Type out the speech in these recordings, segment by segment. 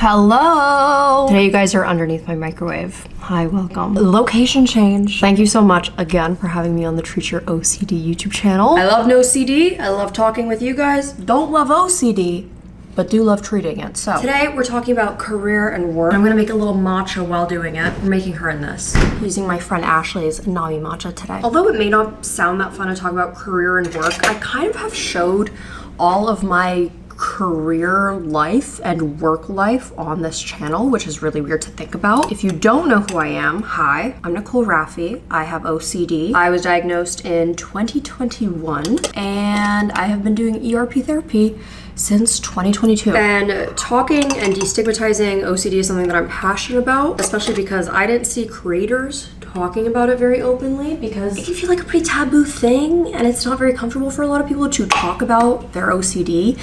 Hello! Today you guys are underneath my microwave. Hi, welcome. Location change. Thank you so much again for having me on the Treat Your OCD YouTube channel. I love NOCD. I love talking with you guys. Don't love OCD, but do love treating it. So today we're talking about career and work. I'm gonna make a little matcha while doing it. We're making her in this. Using my friend Ashley's Nami matcha today. Although it may not sound that fun to talk about career and work, I kind of have showed all of my career life and work life on this channel, which is really weird to think about. If you don't know who I am, hi, I'm Nicole Rafiee. I have OCD. I was diagnosed in 2021 and I have been doing ERP therapy since 2022. And talking and destigmatizing OCD is something that I'm passionate about, especially because I didn't see creators talking about it very openly because it can feel like a pretty taboo thing and it's not very comfortable for a lot of people to talk about their OCD.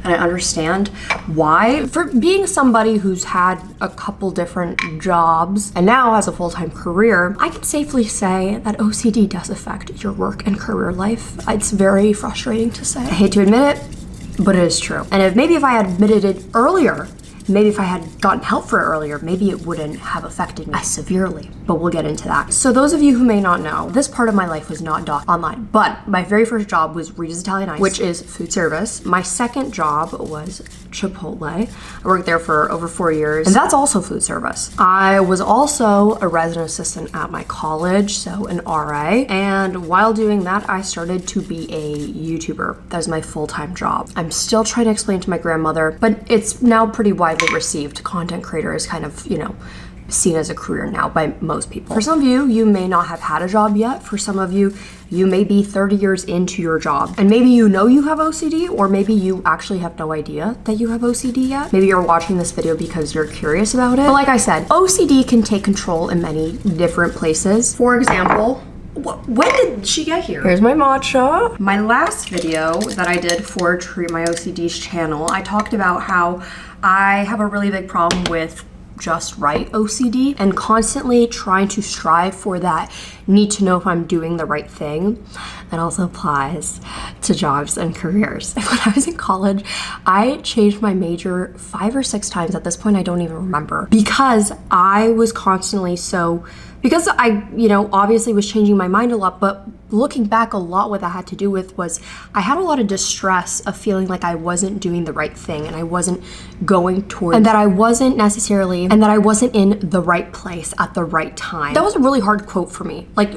And I understand why. For being somebody who's had a couple different jobs and now has a full-time career, I can safely say that OCD does affect your work and career life. It's very frustrating to say. I hate to admit it, but it is true. And if I had admitted it earlier, maybe if I had gotten help for it earlier, maybe it wouldn't have affected me as severely, but we'll get into that. So those of you who may not know, this part of my life was not online, but my very first job was Rita's Italian Ice, which is food service. My second job was Chipotle. I worked there for over 4 years, and that's also food service. I was also a resident assistant at my college, so an RA, and while doing that, I started to be a YouTuber. That was my full-time job. I'm still trying to explain to my grandmother, but it's now pretty widely received. Content creator is kind of, seen as a career now by most people. For some of you, you may not have had a job yet. For some of you, you may be 30 years into your job and maybe you know you have OCD, or maybe you actually have no idea that you have OCD yet. Maybe you're watching this video because you're curious about it. But like I said, OCD can take control in many different places. For example, when did she get here? Here's my matcha. My last video that I did for Treat My OCD's channel, I talked about how I have a really big problem with just right OCD and constantly trying to strive for that need to know if I'm doing the right thing. That also applies to jobs and careers. When I was in college, I changed my major 5 or 6 times. At this point, I don't even remember, because I was constantly because I, obviously was changing my mind a lot, but looking back, a lot what that had to do with was I had a lot of distress of feeling like I wasn't doing the right thing and I wasn't going towards, and that I wasn't in the right place at the right time. That was a really hard quote for me. Like,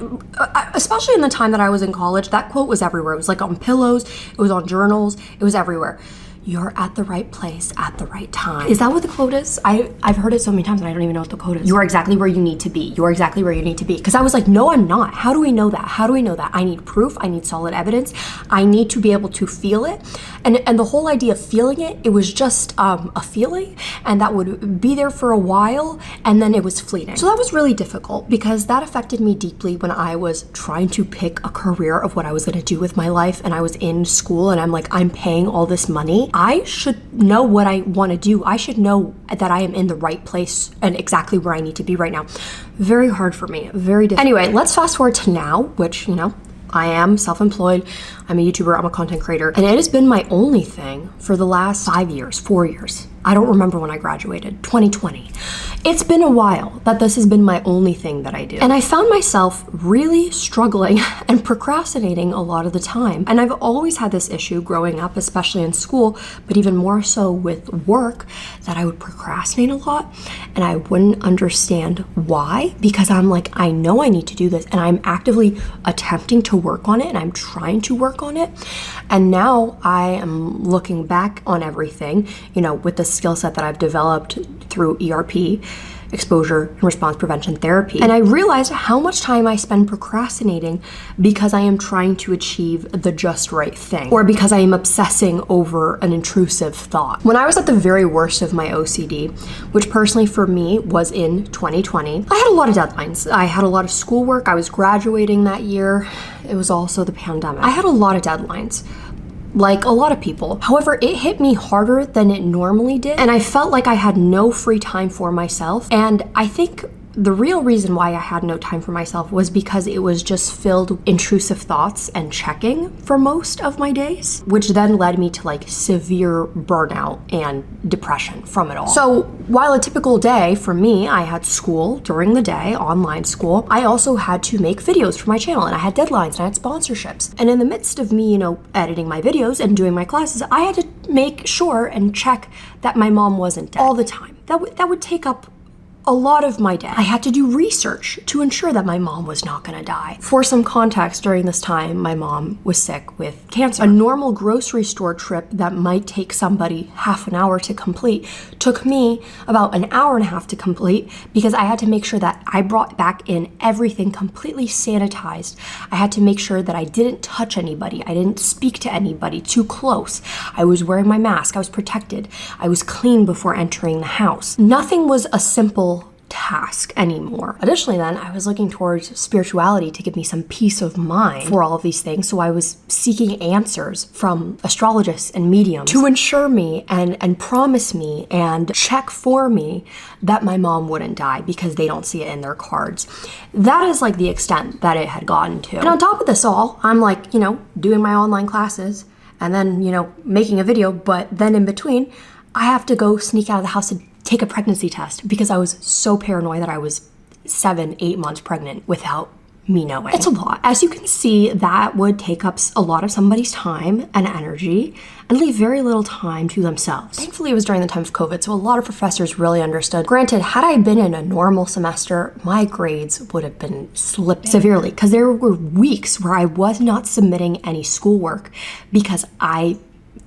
especially in the time that I was in college, that quote was everywhere. It was like on pillows, it was on journals, it was everywhere. You're at the right place at the right time. Is that what the quote is? I've heard it so many times and I don't even know what the quote is. You're exactly where you need to be. You're exactly where you need to be. Because I was like, no, I'm not. How do we know that? How do we know that? I need proof. I need solid evidence. I need to be able to feel it. And the whole idea of feeling it, it was just a feeling, and that would be there for a while and then it was fleeting. So that was really difficult because that affected me deeply when I was trying to pick a career of what I was gonna do with my life, and I was in school and I'm like, I'm paying all this money. I should know what I want to do. I should know that I am in the right place and exactly where I need to be right now. Very hard for me, very difficult. Anyway, let's fast forward to now, which, I am self-employed, I'm a YouTuber, I'm a content creator, and it has been my only thing for the last 5 years, 4 years. I don't remember when I graduated, 2020. It's been a while that this has been my only thing that I do. And I found myself really struggling and procrastinating a lot of the time. And I've always had this issue growing up, especially in school, but even more so with work, that I would procrastinate a lot and I wouldn't understand why, because I'm like, I know I need to do this and I'm actively attempting to work on it and I'm trying to work on it. And now I am looking back on everything, with the skill set that I've developed through ERP, exposure and response prevention therapy. And I realized how much time I spend procrastinating because I am trying to achieve the just right thing, or because I am obsessing over an intrusive thought. When I was at the very worst of my OCD, which personally for me was in 2020, I had a lot of deadlines. I had a lot of schoolwork. I was graduating that year. It was also the pandemic. I had a lot of deadlines, like a lot of people. However, it hit me harder than it normally did, and I felt like I had no free time for myself. And I think the real reason why I had no time for myself was because it was just filled with intrusive thoughts and checking for most of my days, which then led me to like severe burnout and depression from it all. So while a typical day for me, I had school during the day, online school, I also had to make videos for my channel, and I had deadlines and I had sponsorships. And in the midst of me, editing my videos and doing my classes, I had to make sure and check that my mom wasn't dead all the time. That would take up a lot of my day. I had to do research to ensure that my mom was not gonna die. For some context, during this time, my mom was sick with cancer. A normal grocery store trip that might take somebody half an hour to complete took me about an hour and a half to complete, because I had to make sure that I brought back in everything completely sanitized. I had to make sure that I didn't touch anybody. I didn't speak to anybody too close. I was wearing my mask. I was protected. I was clean before entering the house. Nothing was a simple task anymore. Additionally, then I was looking towards spirituality to give me some peace of mind for all of these things. So I was seeking answers from astrologists and mediums to ensure me and promise me and check for me that my mom wouldn't die, because they don't see it in their cards. That is like the extent that it had gotten to. And on top of this all, I'm like, doing my online classes and then, making a video, but then in between, I have to go sneak out of the house to take a pregnancy test because I was so paranoid that I was 7-8 months pregnant without me knowing. It's a lot. As you can see, that would take up a lot of somebody's time and energy and leave very little time to themselves. Thankfully, it was during the time of COVID, so a lot of professors really understood. Granted, had I been in a normal semester, my grades would have been slipping severely, because there were weeks where I was not submitting any schoolwork because I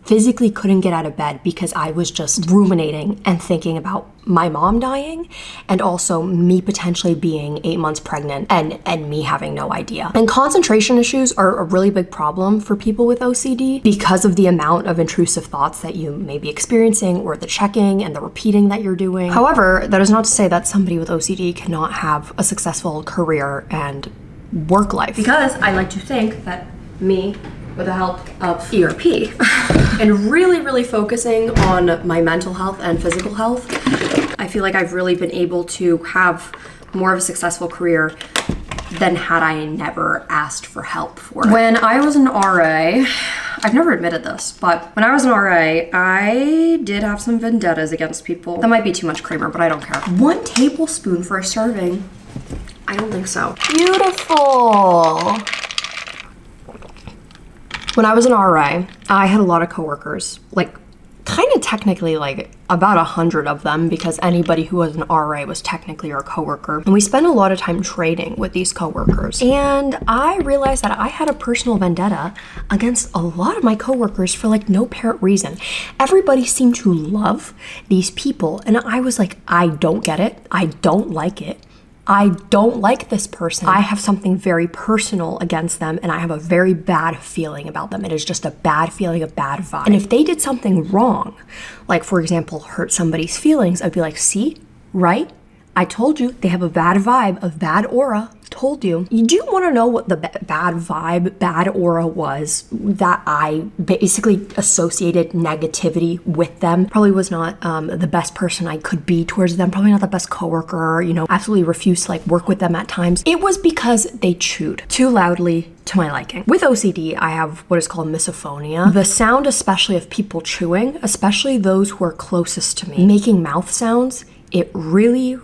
physically couldn't get out of bed, because I was just ruminating and thinking about my mom dying and also me potentially being 8 months pregnant and me having no idea. And concentration issues are a really big problem for people with OCD because of the amount of intrusive thoughts that you may be experiencing, or the checking and the repeating that you're doing. However, that is not to say that somebody with OCD cannot have a successful career and work life, because I like to think that me, with the help of ERP and really focusing on my mental health and physical health, I feel like I've really been able to have more of a successful career than had I never asked for help for it. When I was an RA, I've never admitted this, but when I was an RA, I did have some vendettas against people. That might be too much creamer, but I don't care. 1 tablespoon for a serving? I don't think so. Beautiful. When I was an RA, I had a lot of coworkers, kind of technically about 100 of them, because anybody who was an RA was technically our coworker. And we spent a lot of time trading with these coworkers. And I realized that I had a personal vendetta against a lot of my coworkers for no apparent reason. Everybody seemed to love these people. And I was like, I don't get it. I don't like it. I don't like this person. I have something very personal against them, and I have a very bad feeling about them. It is just a bad feeling, a bad vibe. And if they did something wrong, like for example, hurt somebody's feelings, I'd be like, see, right? I told you, they have a bad vibe, a bad aura. Told you. You do want to know what the bad vibe, bad aura was that I basically associated negativity with them. Probably was not the best person I could be towards them. Probably not the best coworker, absolutely refused to work with them at times. It was because they chewed too loudly to my liking. With OCD, I have what is called misophonia. The sound, especially of people chewing, especially those who are closest to me, making mouth sounds, it really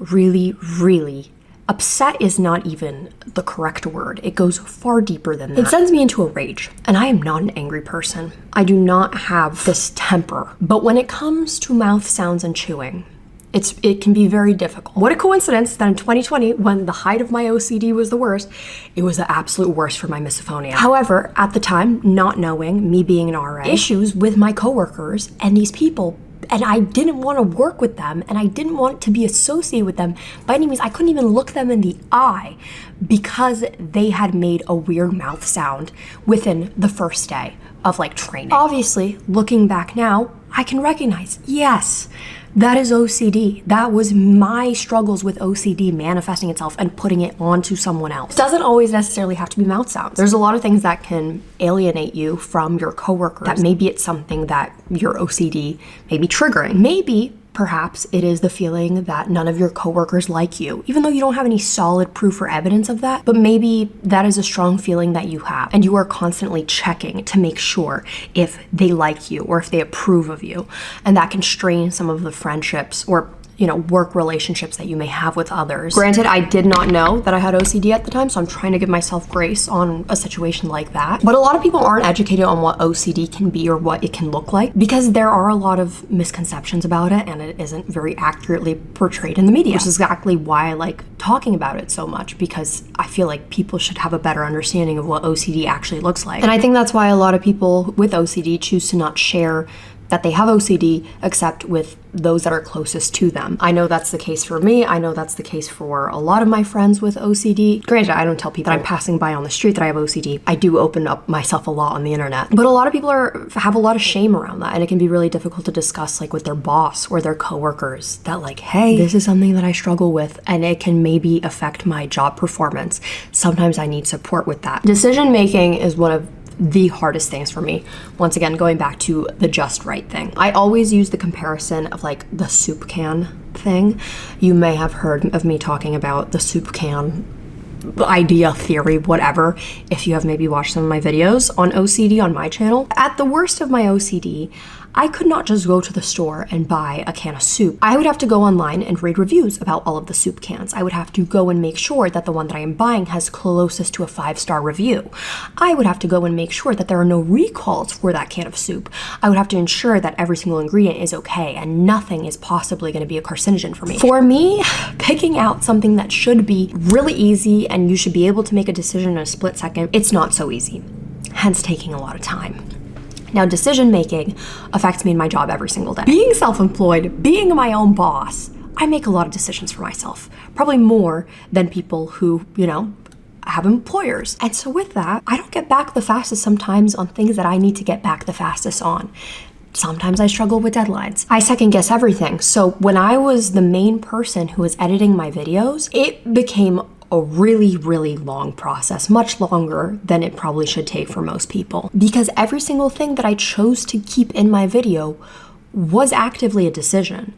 upset is not even the correct word. It goes far deeper than that. It sends me into a rage, and I am not an angry person. I do not have this temper. But when it comes to mouth sounds and chewing, it can be very difficult. What a coincidence that in 2020, when the height of my OCD was the worst, it was the absolute worst for my misophonia. However, at the time, not knowing, me being an RA, issues with my coworkers and these people, and I didn't want to work with them, and I didn't want to be associated with them by any means. I couldn't even look them in the eye because they had made a weird mouth sound within the first day of training. Obviously, looking back now, I can recognize, yes, that is OCD. That was my struggles with OCD manifesting itself and putting it onto someone else. It doesn't always necessarily have to be mouth sounds. There's a lot of things that can alienate you from your coworkers. That maybe it's something that your OCD may be triggering. Maybe Perhaps it is the feeling that none of your coworkers like you, even though you don't have any solid proof or evidence of that, but maybe that is a strong feeling that you have, and you are constantly checking to make sure if they like you or if they approve of you, and that can strain some of the friendships or work relationships that you may have with others. Granted, I did not know that I had OCD at the time, so I'm trying to give myself grace on a situation like that. But a lot of people aren't educated on what OCD can be or what it can look like, because there are a lot of misconceptions about it and it isn't very accurately portrayed in the media, which is exactly why I like talking about it so much, because I feel like people should have a better understanding of what OCD actually looks like. And I think that's why a lot of people with OCD choose to not share that they have OCD except with those that are closest to them. I know that's the case for me. I know that's the case for a lot of my friends with OCD. Granted, I don't tell people that I'm passing by on the street that I have OCD. I do open up myself a lot on the internet. But a lot of people have a lot of shame around that, and it can be really difficult to discuss like with their boss or their coworkers that like, hey, this is something that I struggle with and it can maybe affect my job performance. Sometimes I need support with that. Decision making is one of the hardest things for me. Once again, going back to the just right thing. I always use the comparison of like the soup can thing. You may have heard of me talking about the soup can idea, theory, whatever, if you have maybe watched some of my videos on OCD on my channel. At the worst of my OCD, I could not just go to the store and buy a can of soup. I would have to go online and read reviews about all of the soup cans. I would have to go and make sure that the one that I am buying has closest to a 5-star review. I would have to go and make sure that there are no recalls for that can of soup. I would have to ensure that every single ingredient is okay and nothing is possibly going to be a carcinogen for me. For me, picking out something that should be really easy and you should be able to make a decision in a split second, it's not so easy, hence taking a lot of time. Now, decision making affects me in my job every single day. Being self-employed, being my own boss, I make a lot of decisions for myself, probably more than people who, have employers. And so with that, I don't get back the fastest sometimes on things that I need to get back the fastest on. Sometimes I struggle with deadlines. I second guess everything. So when I was the main person who was editing my videos, it became a really, really long process, much longer than it probably should take for most people. Because every single thing that I chose to keep in my video was actively a decision.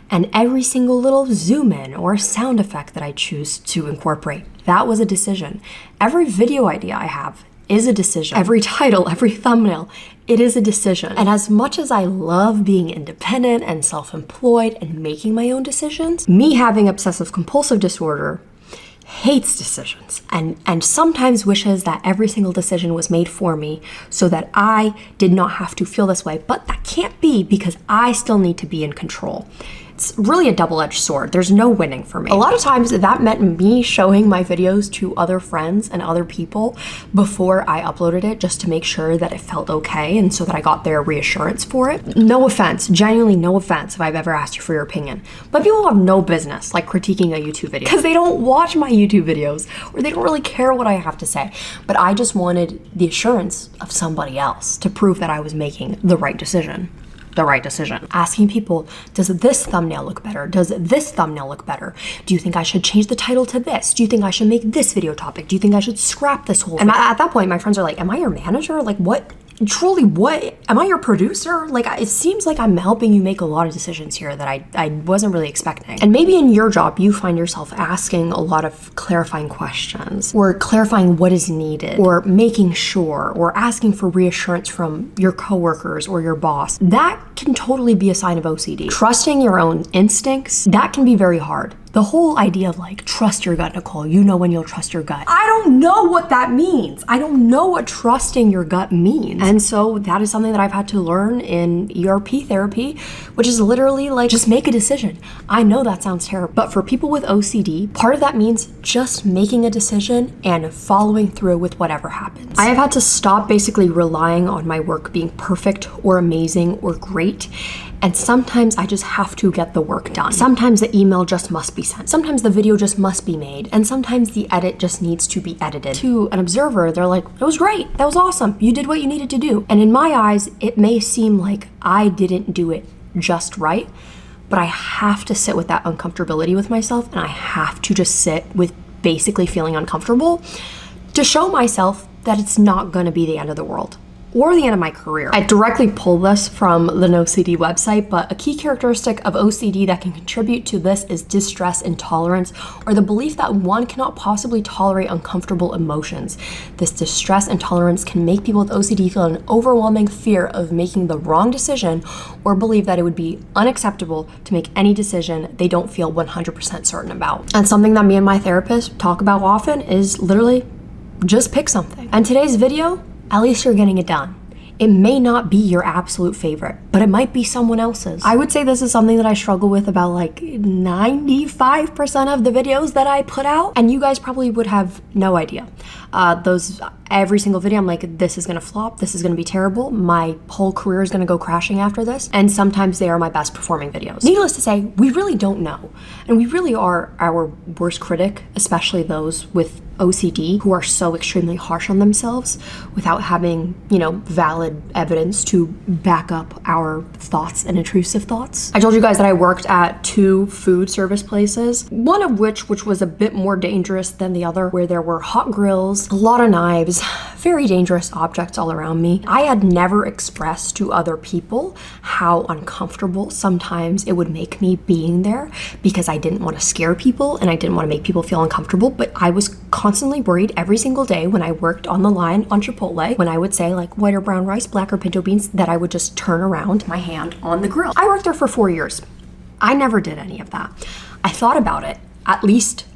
And every single little zoom in or sound effect that I choose to incorporate, that was a decision. Every video idea I have is a decision. Every title, every thumbnail, it is a decision. And as much as I love being independent and self-employed and making my own decisions, me having obsessive compulsive disorder hates decisions and sometimes wishes that every single decision was made for me so that I did not have to feel this way. But that can't be, because I still need to be in control. It's really a double-edged sword. There's no winning for me. A lot of times that meant me showing my videos to other friends and other people before I uploaded it, just to make sure that it felt okay and so that I got their reassurance for it. No offense, genuinely no offense if I've ever asked you for your opinion, but people have no business like critiquing a YouTube video because they don't watch my YouTube videos or they don't really care what I have to say. But I just wanted the assurance of somebody else to prove that I was making the right decision. Asking people, does this thumbnail look better? Does this thumbnail look better? Do you think I should change the title to this? Do you think I should make this video topic? Do you think I should scrap this whole thing? And at that point, my friends are like, am I your manager? Like, what? Truly, what? Am I your producer? Like, it seems like I'm helping you make a lot of decisions here that I wasn't really expecting. And maybe in your job, you find yourself asking a lot of clarifying questions, or clarifying what is needed, or making sure, or asking for reassurance from your coworkers or your boss. That can totally be a sign of OCD. Trusting your own instincts, that can be very hard. The whole idea of like, trust your gut, Nicole, you know when you'll trust your gut. I don't know what that means. I don't know what trusting your gut means. And so that is something that I've had to learn in ERP therapy, which is literally like, just make a decision. I know that sounds terrible, but for people with OCD, part of that means just making a decision and following through with whatever happens. I have had to stop basically relying on my work being perfect or amazing or great. And sometimes I just have to get the work done. Sometimes the email just must be sent. Sometimes the video just must be made. And sometimes the edit just needs to be edited. To an observer, they're like, it was great. That was awesome. You did what you needed to do. And in my eyes, it may seem like I didn't do it just right, but I have to sit with that uncomfortability with myself, and I have to just sit with basically feeling uncomfortable to show myself that it's not gonna be the end of the world. or the end of my career. I directly pulled this from the NOCD website, but a key characteristic of OCD that can contribute to this is distress intolerance, or the belief that one cannot possibly tolerate uncomfortable emotions. This distress intolerance can make people with OCD feel an overwhelming fear of making the wrong decision, or believe that it would be unacceptable to make any decision they don't feel 100% certain about. And something that me and my therapist talk about often is literally just pick something. And today's video, at least you're getting it done. It may not be your absolute favorite, but it might be someone else's. I would say this is something that I struggle with about like 95% of the videos that I put out, and you guys probably would have no idea. Every single video, I'm like, this is gonna flop, this is gonna be terrible, my whole career is gonna go crashing after this, and sometimes they are my best performing videos. Needless to say, we really don't know, and we really are our worst critic, especially those with OCD who are so extremely harsh on themselves without having, valid evidence to back up our thoughts and intrusive thoughts. I told you guys that I worked at 2 food service places, one of which was a bit more dangerous than the other, where there were hot grills, a lot of knives, very dangerous objects all around me. I had never expressed to other people how uncomfortable sometimes it would make me being there, because I didn't want to scare people and I didn't want to make people feel uncomfortable, but I was constantly worried every single day when I worked on the line on Chipotle, when I would say like white or brown rice, black or pinto beans, that I would just turn around my hand on the grill. I worked there for 4 years. I never did any of that. I thought about it at least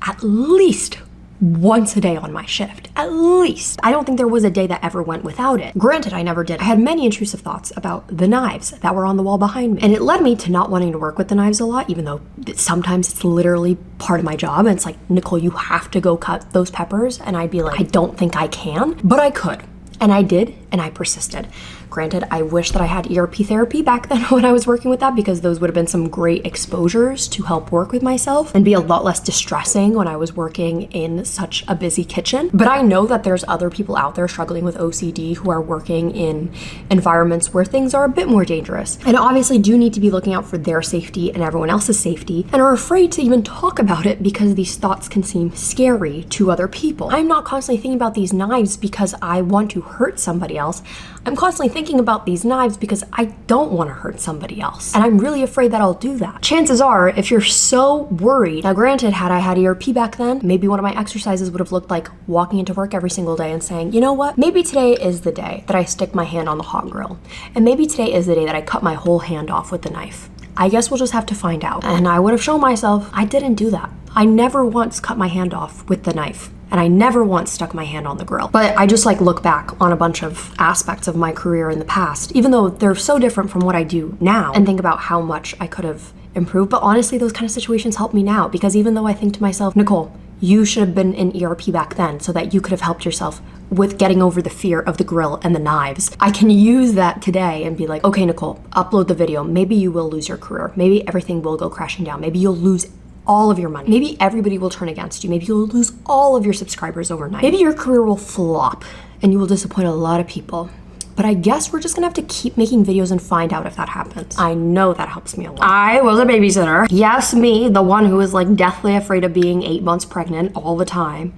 once a day on my shift, at least. I don't think there was a day that ever went without it. Granted, I never did. I had many intrusive thoughts about the knives that were on the wall behind me, and it led me to not wanting to work with the knives a lot, even though sometimes it's literally part of my job, and it's like, Nicole, you have to go cut those peppers, and I'd be like, I don't think I can, but I could. And I did, and I persisted. Granted, I wish that I had ERP therapy back then when I was working with that, because those would have been some great exposures to help work with myself and be a lot less distressing when I was working in such a busy kitchen. But I know that there's other people out there struggling with OCD who are working in environments where things are a bit more dangerous, and obviously do need to be looking out for their safety and everyone else's safety, and are afraid to even talk about it because these thoughts can seem scary to other people. I'm not constantly thinking about these knives because I want to hurt somebody else. I'm constantly thinking about these knives because I don't want to hurt somebody else, and I'm really afraid that I'll do that. Chances are, if you're so worried, now granted, had I had ERP back then, maybe one of my exercises would have looked like walking into work every single day and saying, you know what, maybe today is the day that I stick my hand on the hot grill, and maybe today is the day that I cut my whole hand off with the knife. I guess we'll just have to find out. And I would have shown myself I didn't do that. I never once cut my hand off with the knife, and I never once stuck my hand on the grill. But I just look back on a bunch of aspects of my career in the past, even though they're so different from what I do now, and think about how much I could have improved. But honestly, those kind of situations help me now, because even though I think to myself, Nicole, you should have been in ERP back then so that you could have helped yourself with getting over the fear of the grill and the knives, I can use that today and be like, okay, Nicole, upload the video. Maybe you will lose your career. Maybe everything will go crashing down. Maybe you'll lose all of your money. Maybe everybody will turn against you. Maybe you'll lose all of your subscribers overnight. Maybe your career will flop and you will disappoint a lot of people. But I guess we're just gonna have to keep making videos and find out if that happens. I know that helps me a lot. I was a babysitter. Yes, me, the one who was deathly afraid of being 8 months pregnant all the time,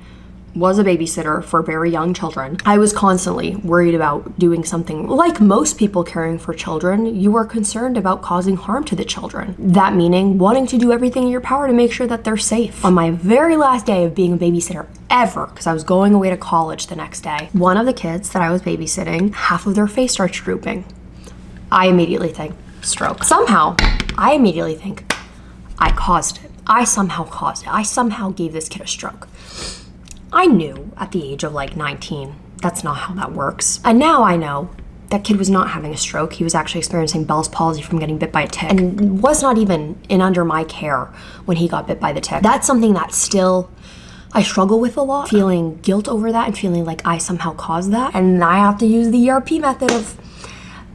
was a babysitter for very young children. I was constantly worried about doing something. Like most people caring for children, you are concerned about causing harm to the children. That meaning wanting to do everything in your power to make sure that they're safe. On my very last day of being a babysitter ever, because I was going away to college the next day, one of the kids that I was babysitting, half of their face starts drooping. I immediately think, stroke. Somehow, I immediately think, I caused it. I somehow caused it. I somehow gave this kid a stroke. I knew at the age of 19, that's not how that works. And now I know that kid was not having a stroke. He was actually experiencing Bell's palsy from getting bit by a tick, and was not even under my care when he got bit by the tick. That's something that still I struggle with a lot, feeling guilt over that and feeling like I somehow caused that. And I have to use the ERP method of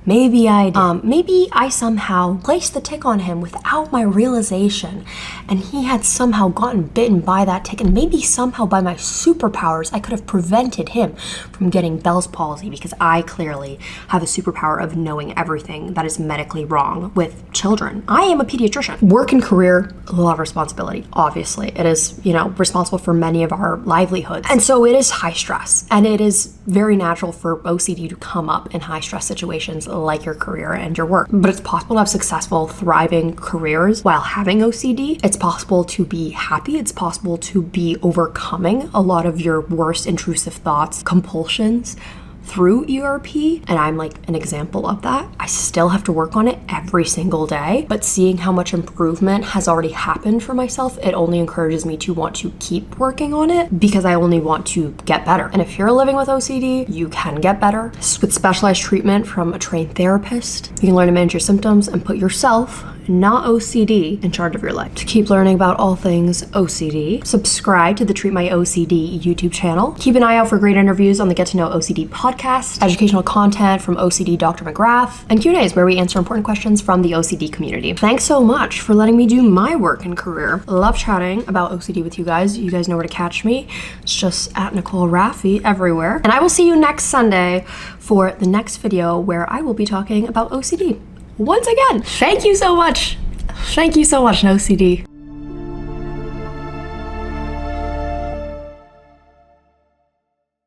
Maybe I did. Maybe I somehow placed the tick on him without my realization, and he had somehow gotten bitten by that tick, and maybe somehow by my superpowers I could have prevented him from getting Bell's palsy, because I clearly have a superpower of knowing everything that is medically wrong with children. I am a pediatrician. Work and career, a lot of responsibility. Obviously, it is, responsible for many of our livelihoods. And so it is high stress, and it is very natural for OCD to come up in high stress situations like your career and your work. But it's possible to have successful, thriving careers while having OCD. It's possible to be happy. It's possible to be overcoming a lot of your worst intrusive thoughts, compulsions, through ERP, and I'm like an example of that. I still have to work on it every single day, but seeing how much improvement has already happened for myself, it only encourages me to want to keep working on it, because I only want to get better. And if you're living with OCD, you can get better. With specialized treatment from a trained therapist, you can learn to manage your symptoms and put yourself, not OCD, in charge of your life. To keep learning about all things OCD, subscribe to the Treat My OCD YouTube channel. Keep an eye out for great interviews on the Get to Know OCD podcast, educational content from OCD Dr. McGrath, and Q&As where we answer important questions from the OCD community. Thanks so much for letting me do my work and career. Love chatting about OCD with you guys. You guys know where to catch me. It's just at Nicole Rafiee everywhere. And I will see you next Sunday for the next video where I will be talking about OCD. Once again, thank you so much. Thank you so much, NOCD.